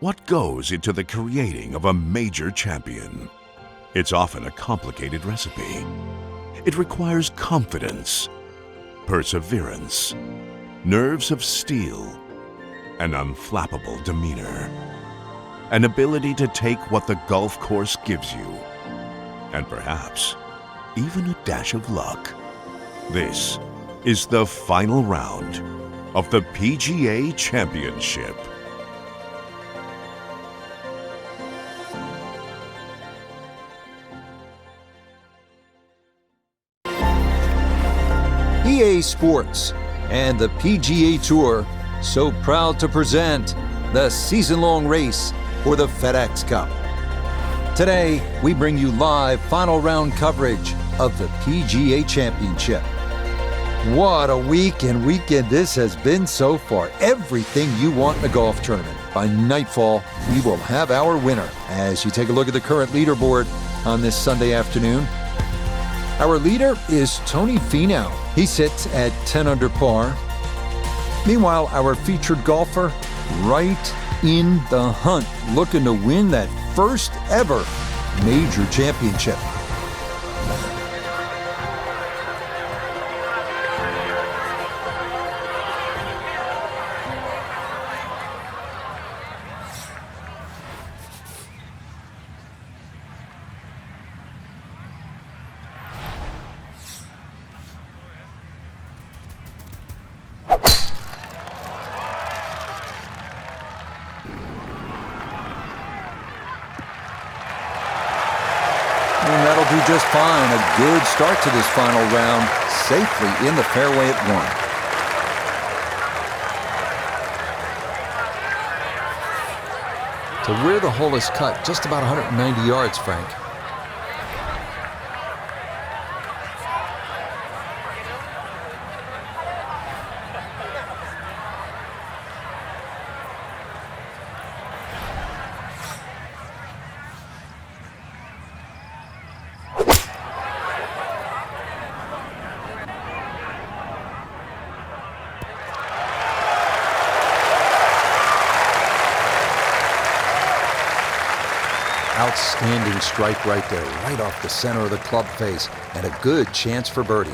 What goes into the creating of a major champion? It's often a complicated recipe. It requires confidence, perseverance, nerves of steel, an unflappable demeanor, an ability to take what the golf course gives you, and perhaps even a dash of luck. This is the final round of the PGA Championship. EA Sports and the PGA Tour so proud to present the season-long race for the FedEx Cup. Today, we bring you live final round coverage of the PGA Championship. What a week and weekend this has been so far. Everything you want in a golf tournament. By nightfall, we will have our winner. As you take a look at the current leaderboard on this Sunday afternoon, our leader is Tony Finau. He sits at 10 under par. Meanwhile, our featured golfer right in the hunt, looking to win that first ever major championship. And that'll do just fine. A good start to this final round, safely in the fairway at one. To where the hole is cut, just about 190 yards, Frank. Outstanding strike right there, right off the center of the club face, and a good chance for birdie.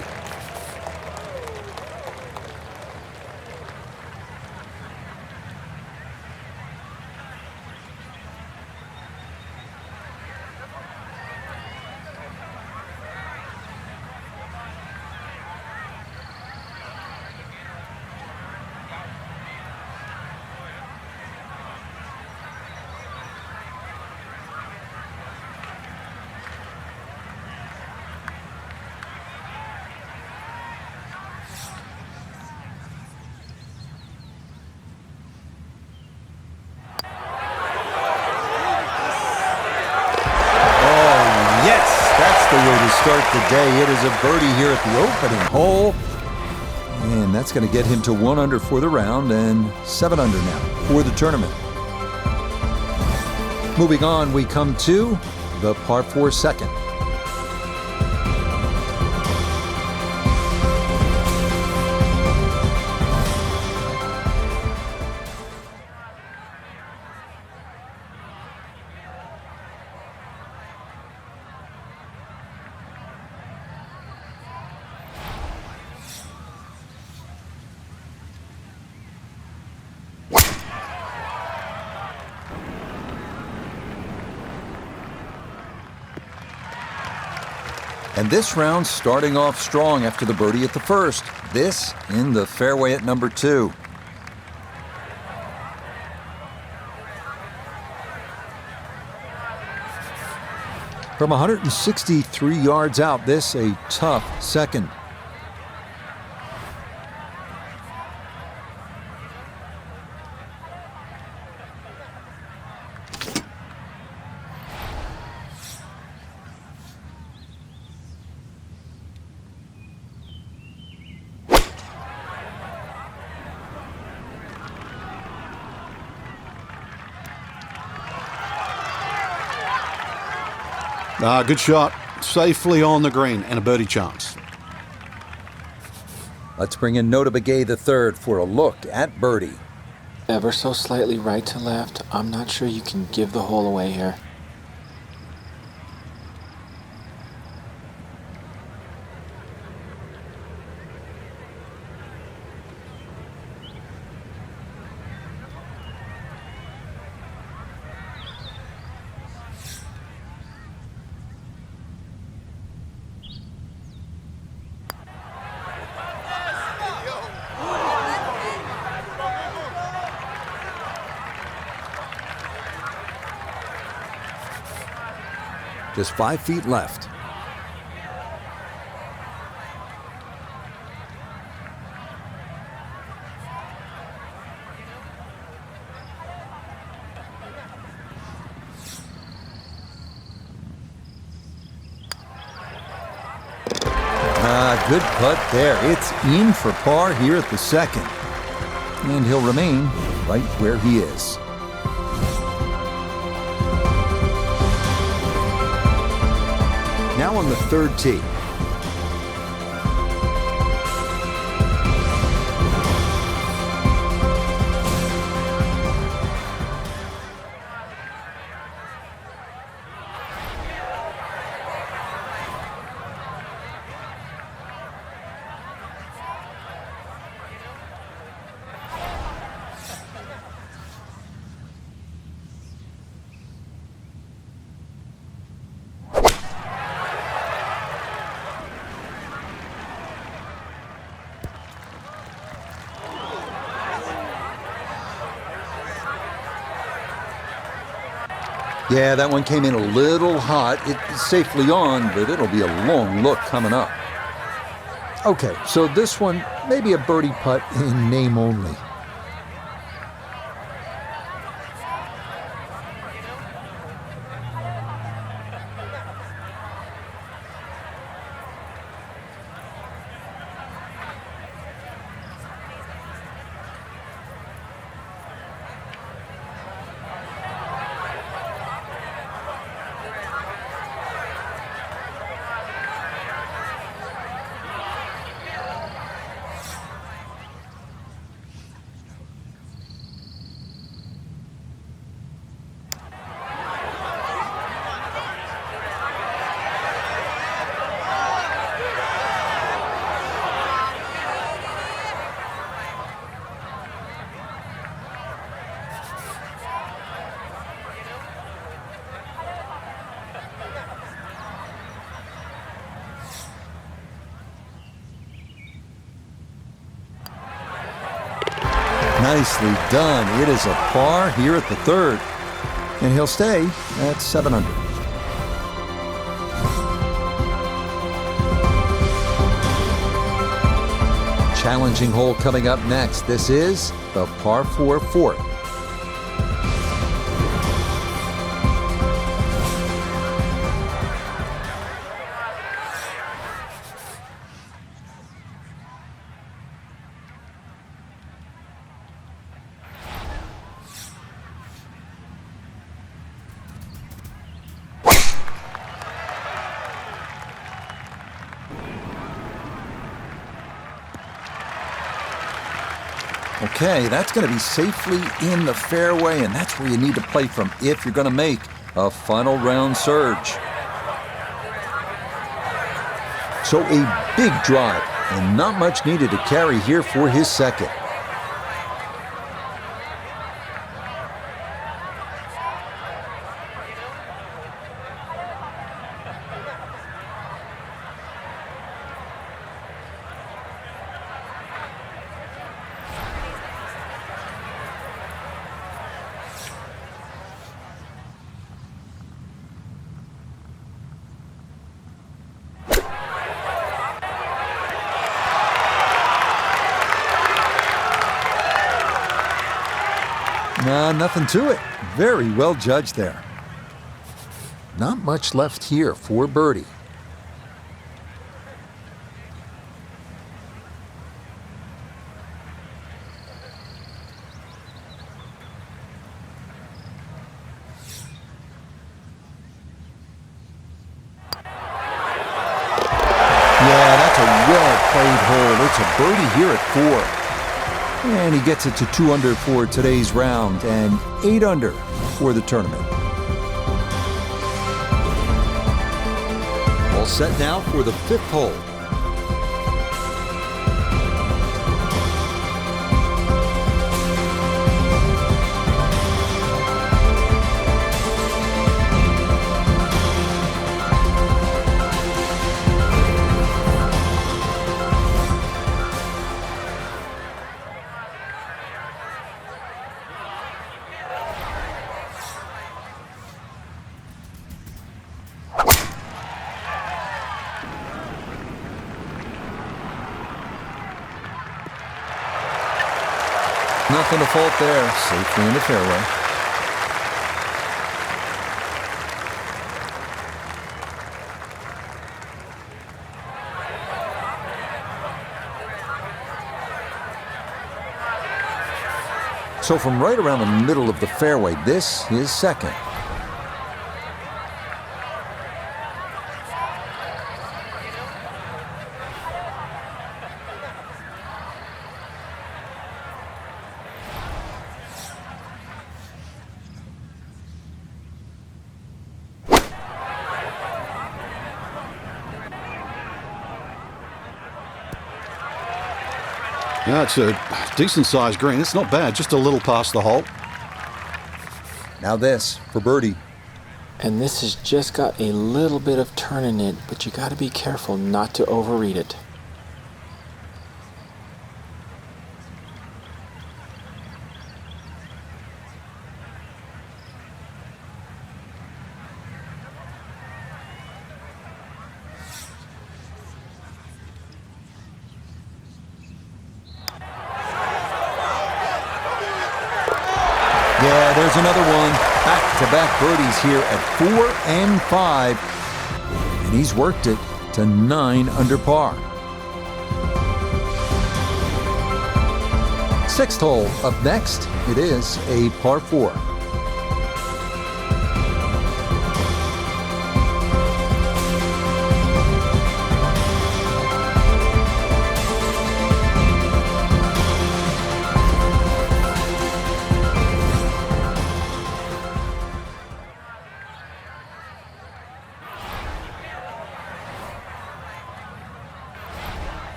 The way to start the day. It is a birdie here at the opening hole, and that's going to get him to 1 under for the round and 7 under now for the tournament. Moving on, we come to the par 4 second. And this round starting off strong after the birdie at the first. This in the fairway at number 2. From 163 yards out, this a tough second. Good shot. Safely on the green and a birdie chance. Let's bring in Nota Begay III for a look at birdie. Ever so slightly right to left. I'm not sure you can give the hole away here. Just 5 feet left. Good putt there. It's in for par here at the second. And he'll remain right where he is. Now on the third tee. Yeah, that one came in a little hot. It's safely on, but it'll be a long look coming up. Okay, so this one, maybe a birdie putt in name only. Nicely done. It is a par here at the third. And he'll stay at 7 under. Challenging hole coming up next. This is the par 4 fourth. Okay, that's going to be safely in the fairway, and that's where you need to play from if you're going to make a final round surge. So a big drive, and not much needed to carry here for his second. Nothing to it. Very well judged there. Not much left here for birdie. Yeah, that's a well-played hole. It's a birdie here at 4. And he gets it to 2 under for today's round and 8 under for the tournament. All set now for the 5th hole. Nothing to fault there, safely in the fairway. So from right around the middle of the fairway, this is second. Yeah, it's a decent-sized green. It's not bad, just a little past the hole. Now this for birdie. And this has just got a little bit of turn in it, but you got to be careful not to overread it. Yeah, there's another one. Back-to-back birdies here at 4 and 5. And he's worked it to 9 under par. 6th hole up next. It is a par 4.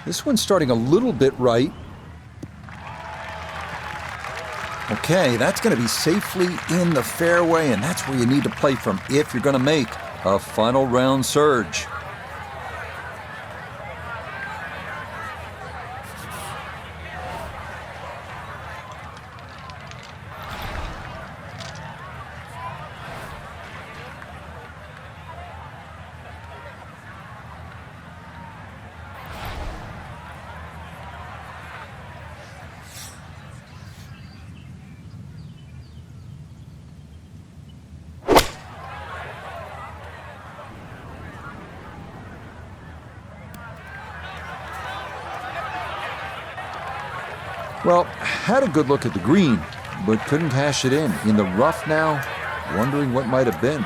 This one's starting a little bit right. Okay, that's going to be safely in the fairway, and that's where you need to play from if you're going to make a final round surge. Well, had a good look at the green, but couldn't cash it in. In the rough now, wondering what might have been.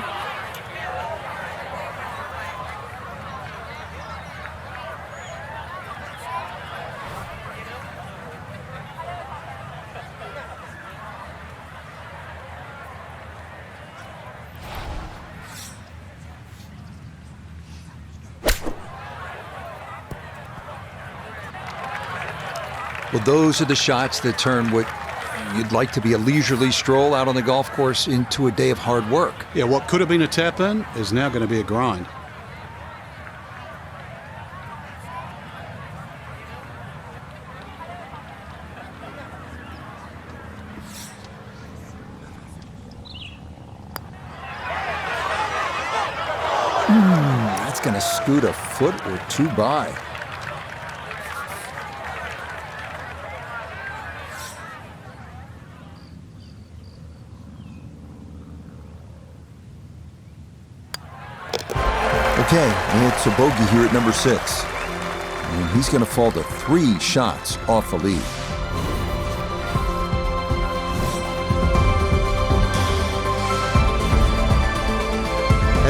Well, those are the shots that turn what you'd like to be a leisurely stroll out on the golf course into a day of hard work. Yeah, what could have been a tap-in is now going to be a grind. That's going to scoot a foot or two by. Okay, it's a bogey here at number 6. And he's going to fall to 3 shots off the lead.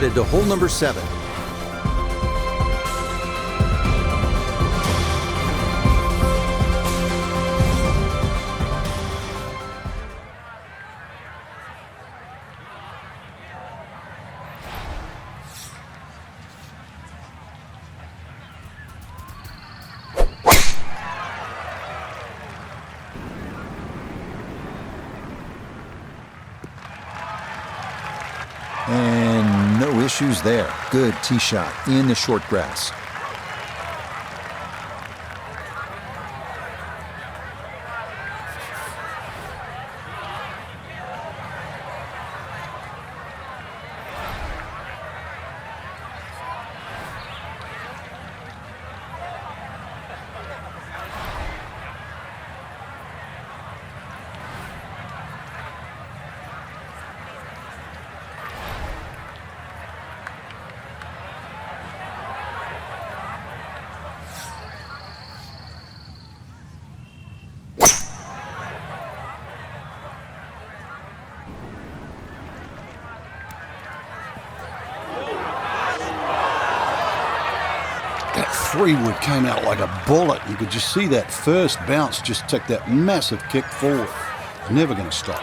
headed to hole number 7. And no issues there. Good tee shot in the short grass. That 3-wood came out like a bullet. You could just see that first bounce just take that massive kick forward. Never going to stop.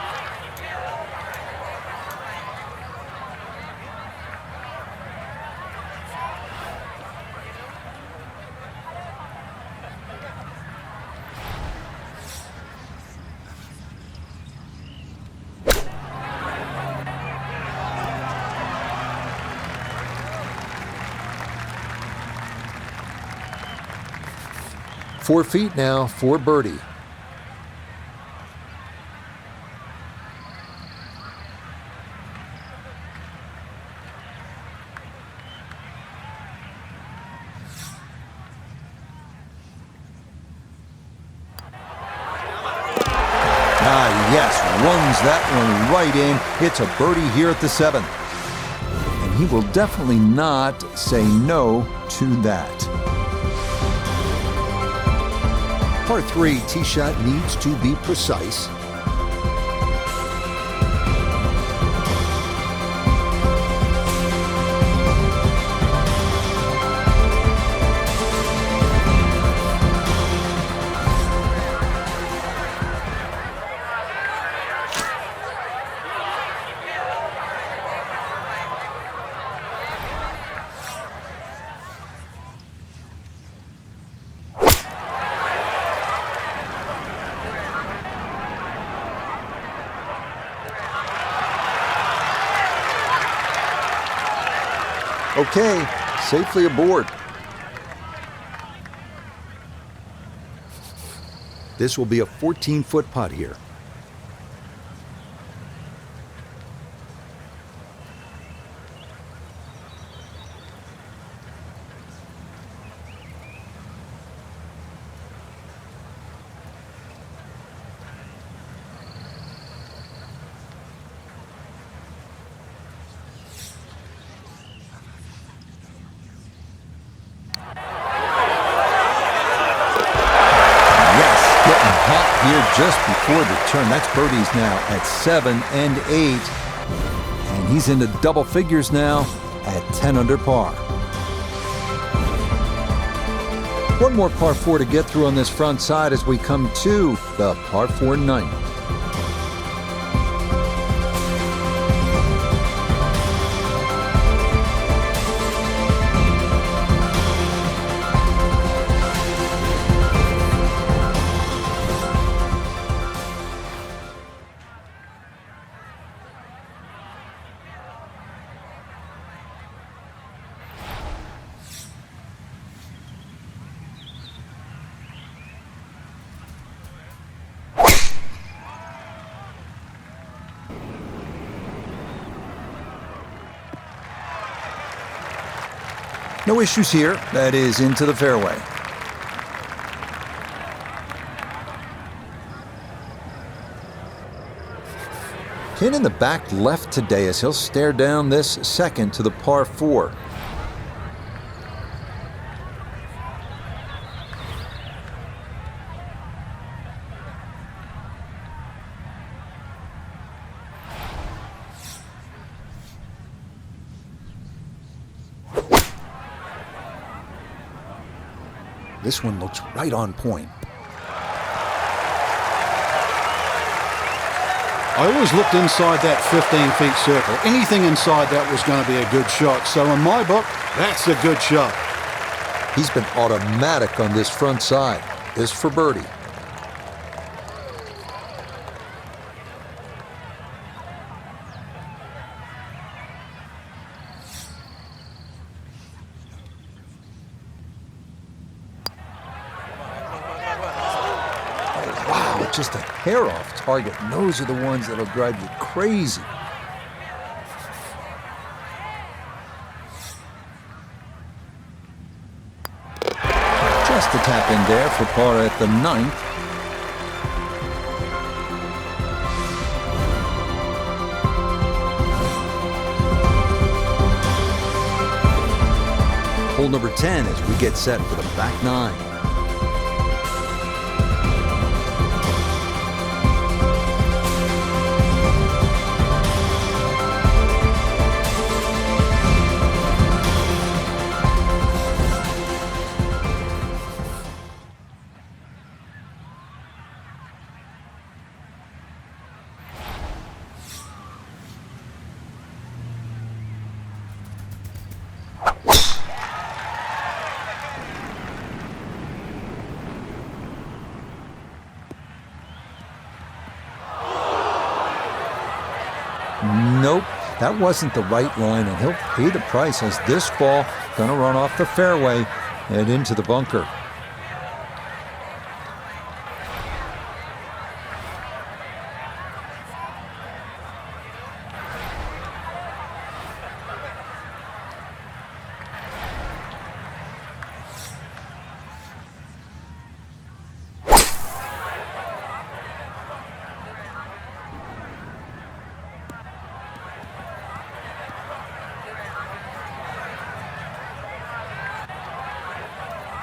Four feet now for birdie. Yes, runs that one right in. It's a birdie here at the 7th. And he will definitely not say no to that. Par 3 tee shot needs to be precise. Okay, safely aboard. This will be a 14-foot putt here. Here just before the turn. That's birdies now at 7 and 8. And he's into double figures now at 10 under par. One more par 4 to get through on this front side as we come to the par 4 ninth. No issues here. That is into the fairway. Pin in the back left today as he'll stare down this second to the par 4. This one looks right on point. I always looked inside that 15 feet circle. Anything inside that was going to be a good shot. So in my book, that's a good shot. He's been automatic on this front side. This for birdie. Wow, just a hair off target. And those are the ones that'll drive you crazy. Just a tap in there for par at the 9th. Hole number 10 as we get set for the back 9. Nope, that wasn't the right line, and he'll pay the price as this ball gonna run off the fairway and into the bunker.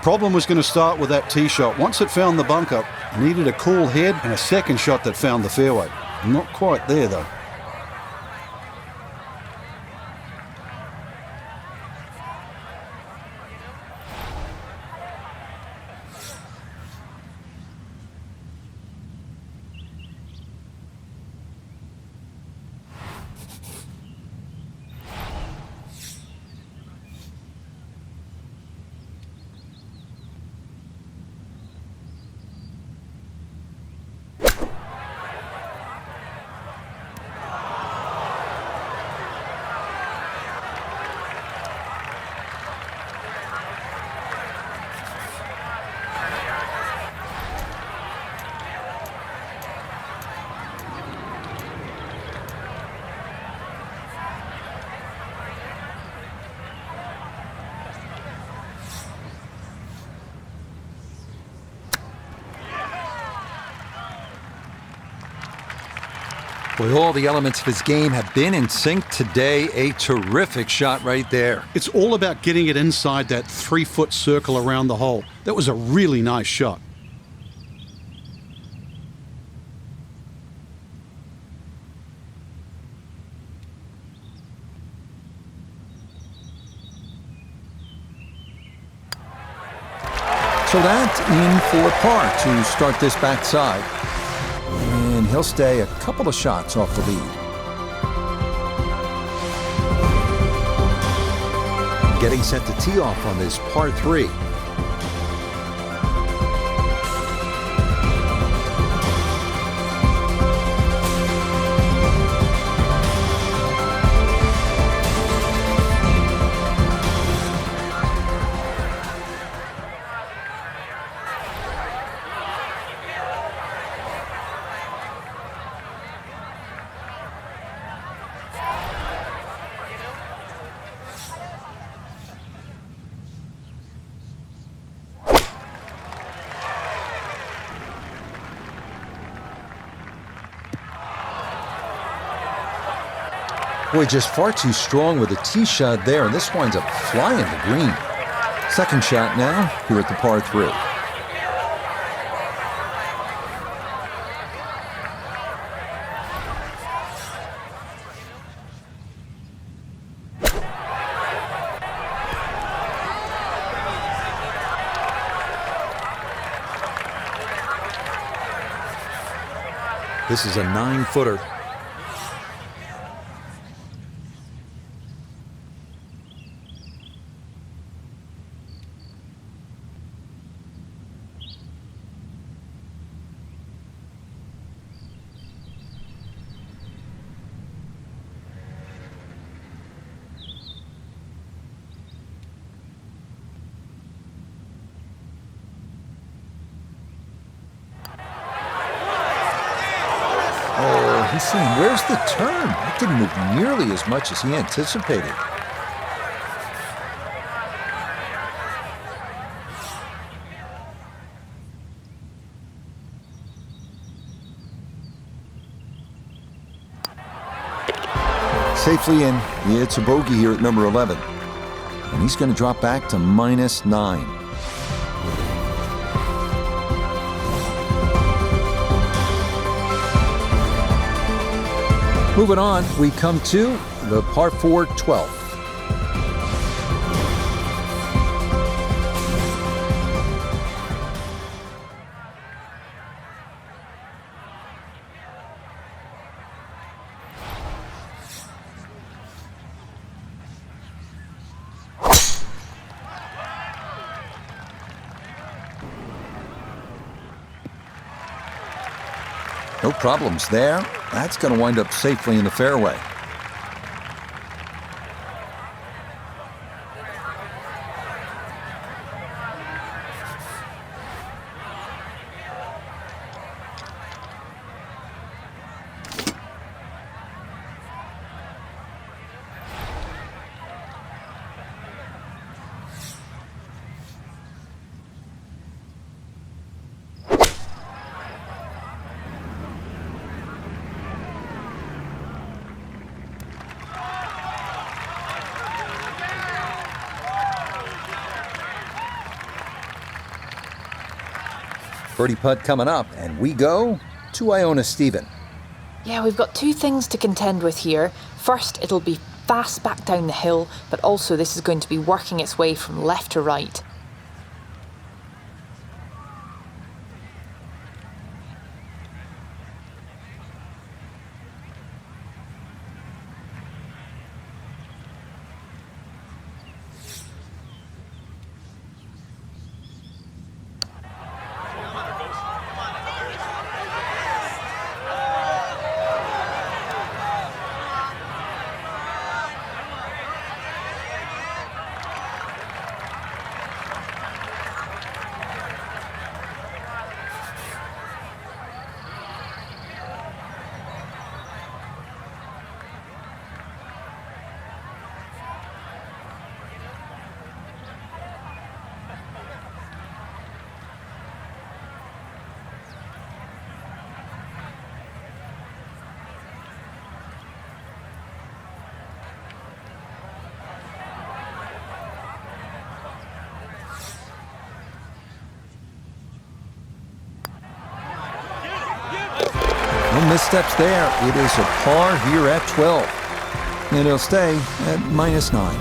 Problem was going to start with that tee shot. Once it found the bunker, needed a cool head and a second shot that found the fairway. Not quite there though. Boy, all the elements of his game have been in sync today. A terrific shot right there. It's all about getting it inside that 3-foot circle around the hole. That was a really nice shot. So that's in for par to start this backside. And he'll stay a couple of shots off the lead. Getting set to tee off on this par 3. Boy, just far too strong with a tee shot there, and this winds up flying the green. Second shot now, here at the par 3. This is a 9-footer. Oh, he's saying, where's the turn? It didn't move nearly as much as he anticipated. Safely in. It's a bogey here at number 11. And he's going to drop back to -9. Moving on, we come to the par 4 12th. No problems there. That's going to wind up safely in the fairway. Birdie putt coming up, and we go to Iona Stephen. Yeah, we've got two things to contend with here. First, it'll be fast back down the hill, but also this is going to be working its way from left to right. No missteps there. It is a par here at 12. And it'll stay at -9.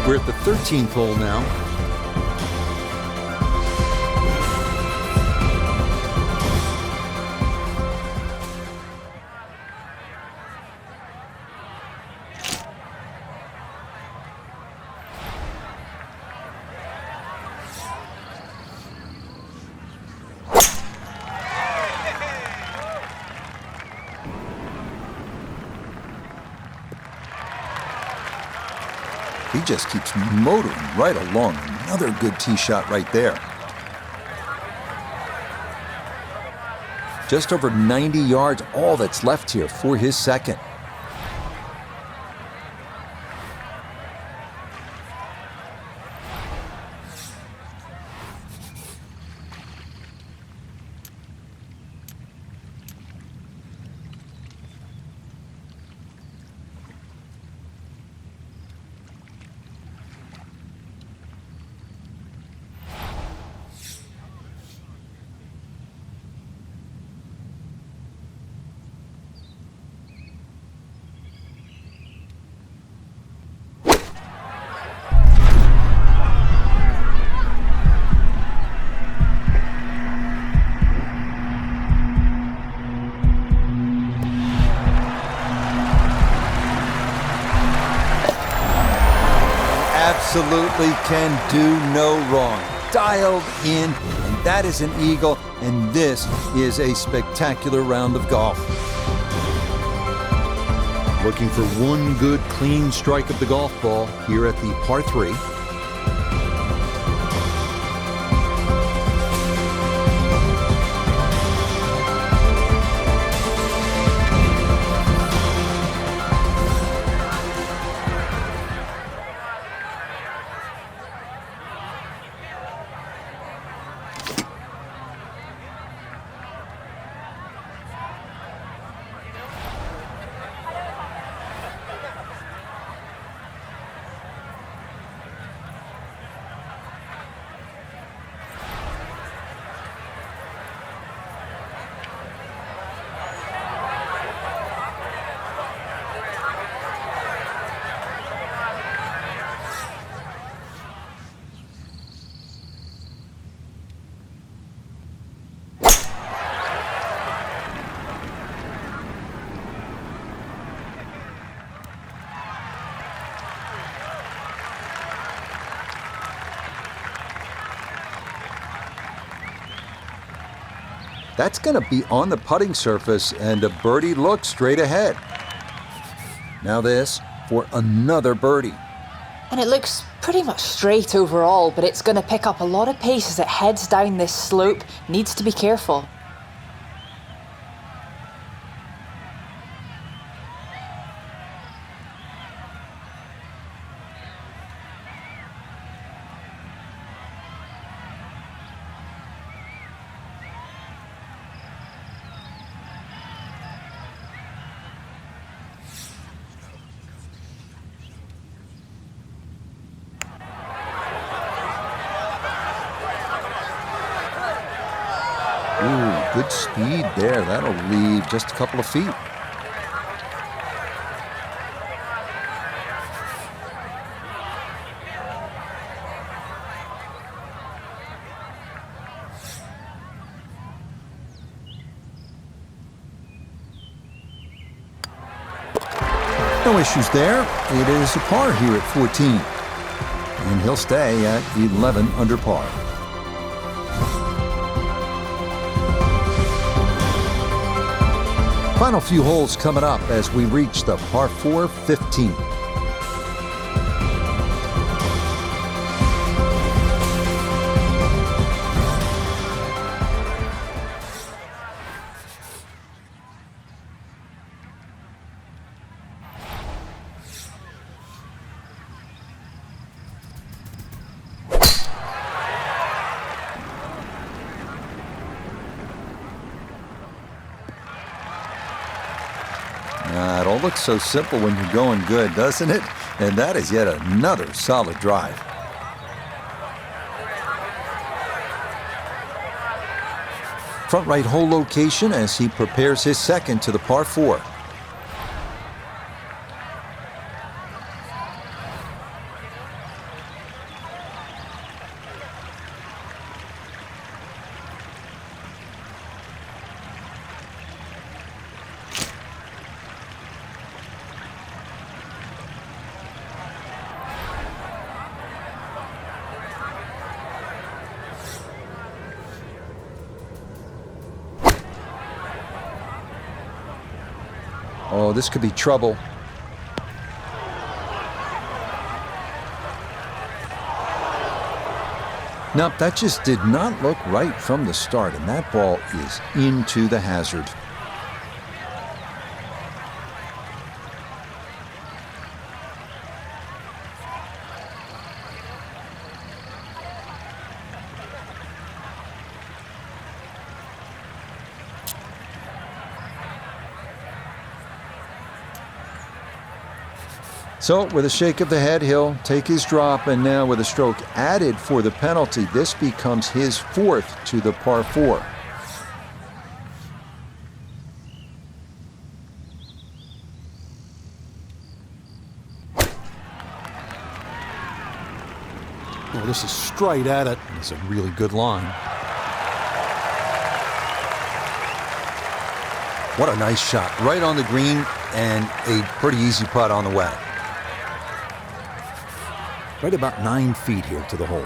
We're at the 13th hole now. He just keeps motoring right along. Another good tee shot right there. Just over 90 yards, all that's left here for his second. absolutely can do no wrong. Dialed in, and that is an eagle, and this is a spectacular round of golf. Looking for one good clean strike of the golf ball here at the par 3. That's going to be on the putting surface, and a birdie looks straight ahead. Now this for another birdie. And it looks pretty much straight overall, but it's going to pick up a lot of pace as it heads down this slope. Needs to be careful. Ooh, good speed there. That'll leave just a couple of feet. No issues there. It is a par here at 14. And he'll stay at 11 under par. Final few holes coming up as we reach the par 4 15. It all looks so simple when you're going good, doesn't it? And that is yet another solid drive. Front right hole location as he prepares his second to the par 4. Oh, this could be trouble. Nope, that just did not look right from the start, and that ball is into the hazard. So, with a shake of the head, he'll take his drop, and now with a stroke added for the penalty, this becomes his 4th to the par 4. Well, this is straight at it. It's a really good line. What a nice shot. Right on the green, and a pretty easy putt on the way. right about 9 feet here to the hole.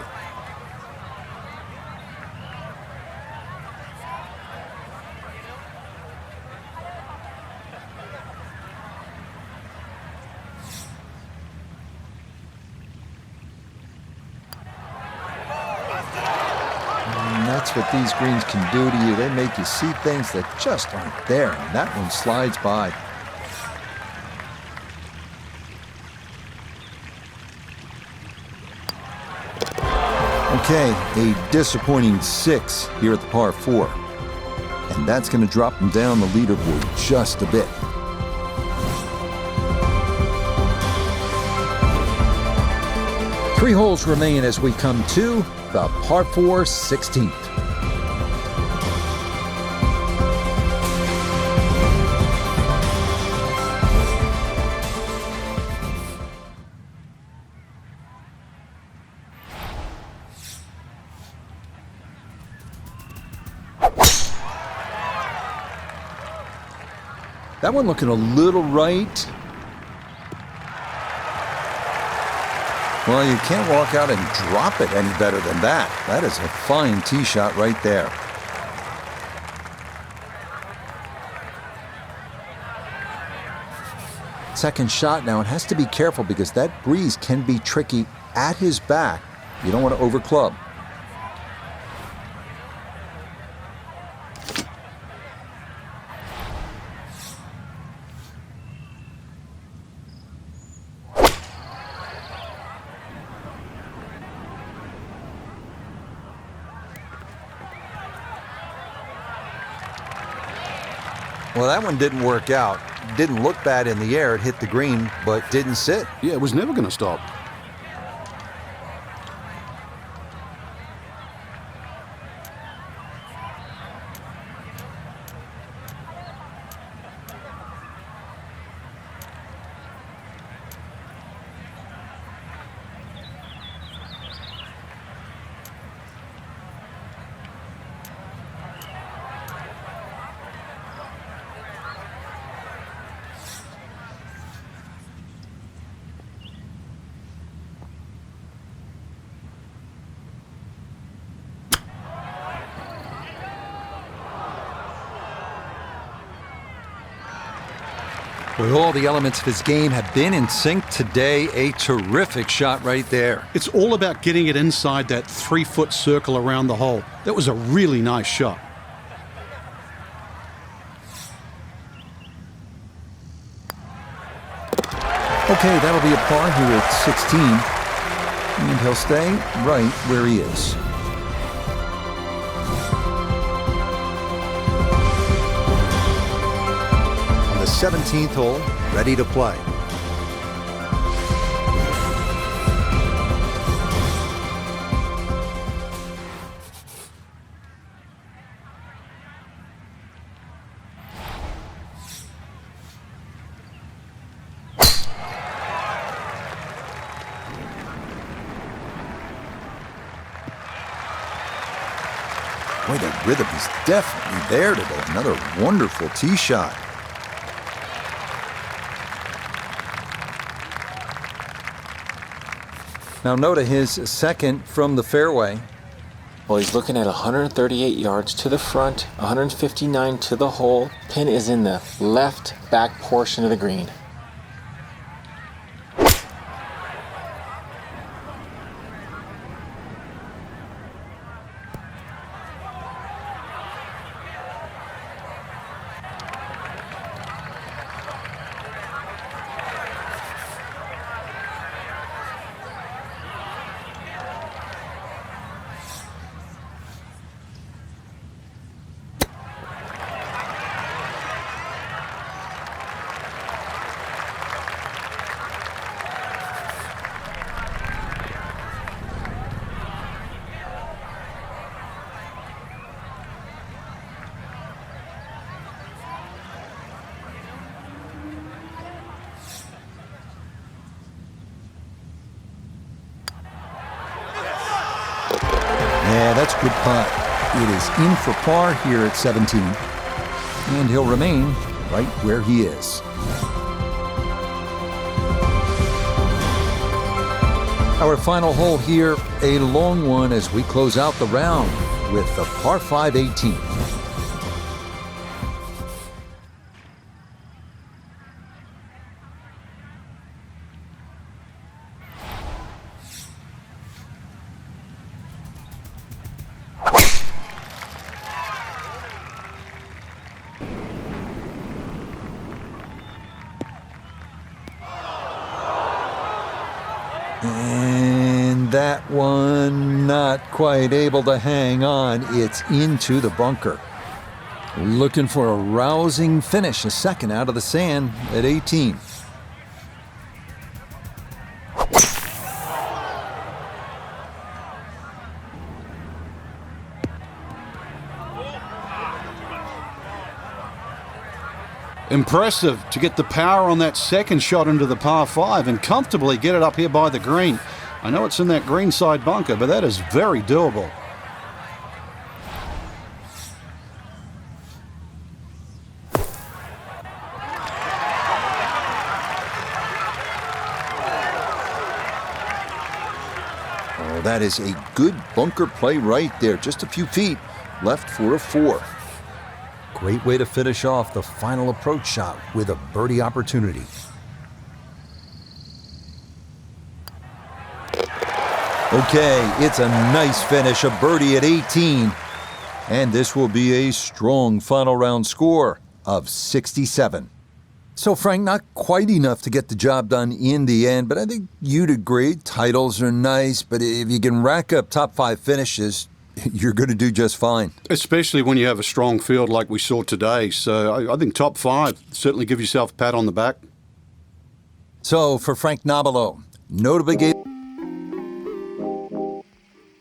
That's what these greens can do to you. They make you see things that just aren't there, and that one slides by. Okay, a disappointing 6 here at the par 4. And that's going to drop him down the leaderboard just a bit. Three holes remain as we come to the par 4 16th. That one looking a little right. Well, you can't walk out and drop it any better than that. That is a fine tee shot right there. Second shot now, it has to be careful because that breeze can be tricky at his back. You don't want to overclub. Well, that one didn't work out. Didn't look bad in the air. It hit the green, but didn't sit. Yeah, it was never going to stop. With all the elements of his game have been in sync today, a terrific shot right there. It's all about getting it inside that 3-foot circle around the hole. That was a really nice shot. Okay, that'll be a par here at 16. And he'll stay right where he is. On the 17th hole, ready to play. Boy, the rhythm is definitely there today. Another wonderful tee shot. Now Noda, his second from the fairway. Well, he's looking at 138 yards to the front, 159 to the hole. Pin is in the left back portion of the green. Yeah, that's a good putt. It is in for par here at 17. And he'll remain right where he is. Our final hole here, a long one as we close out the round with the par 5 18. And that one not quite able to hang on. It's into the bunker. Looking for a rousing finish, a second out of the sand at 18. Impressive to get the power on that second shot into the par 5 and comfortably get it up here by the green. I know it's in that greenside bunker, but that is very doable. Oh, that is a good bunker play right there. Just a few feet left for a 4. Great way to finish off the final approach shot with a birdie opportunity. Okay, it's a nice finish, a birdie at 18. And this will be a strong final round score of 67. So, Frank, not quite enough to get the job done in the end, but I think you'd agree titles are nice, but if you can rack up top 5 finishes, you're going to do just fine. Especially when you have a strong field like we saw today. So I think top 5, certainly give yourself a pat on the back. So, for Frank Nobilo, no big